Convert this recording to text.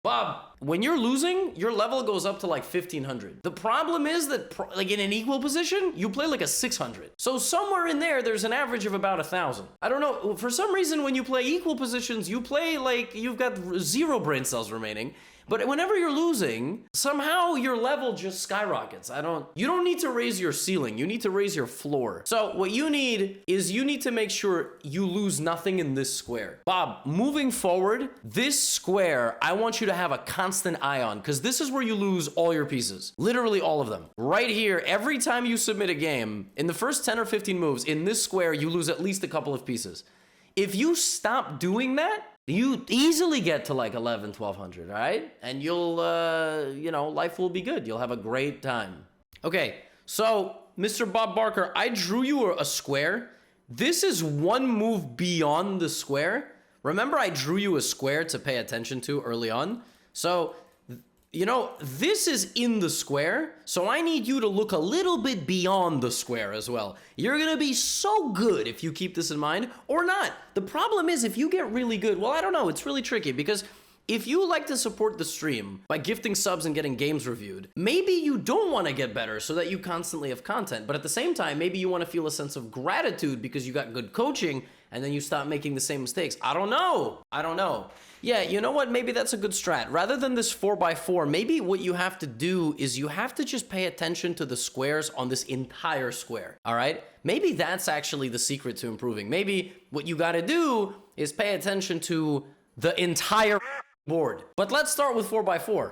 Bob, when you're losing, your level goes up to like 1500. The problem is that like in an equal position, you play like a 600. So somewhere in there, there's an average of about 1000. I don't know, for some reason, when you play equal positions, you play like you've got 0 brain cells remaining. But whenever you're losing, somehow your level just skyrockets. You don't need to raise your ceiling. You need to raise your floor. So what you need is you need to make sure you lose nothing in this square. Bob, moving forward, this square, I want you to have a constant eye on, because this is where you lose all your pieces. Literally all of them. Right here, every time you submit a game, in the first 10 or 15 moves, in this square, you lose at least a couple of pieces. If you stop doing that, you easily get to like 11, 1200, all right? And you'll, life will be good. You'll have a great time. Okay, so Mr. Bob Barker, I drew you a square. This is one move beyond the square. Remember I drew you a square to pay attention to early on? So, this is in the square, so I need you to look a little bit beyond the square as well. You're gonna be so good if you keep this in mind, or not. The problem is, if you get really good, well, I don't know, it's really tricky, because if you like to support the stream by gifting subs and getting games reviewed, maybe you don't want to get better so that you constantly have content, but at the same time, maybe you want to feel a sense of gratitude because you got good coaching, and then you stop making the same mistakes. I don't know. Yeah, you know what? Maybe that's a good strat. Rather than this 4x4, maybe what you have to do is you have to just pay attention to the squares on this entire square, all right? Maybe that's actually the secret to improving. Maybe what you got to do is pay attention to the entire board. But let's start with 4x4.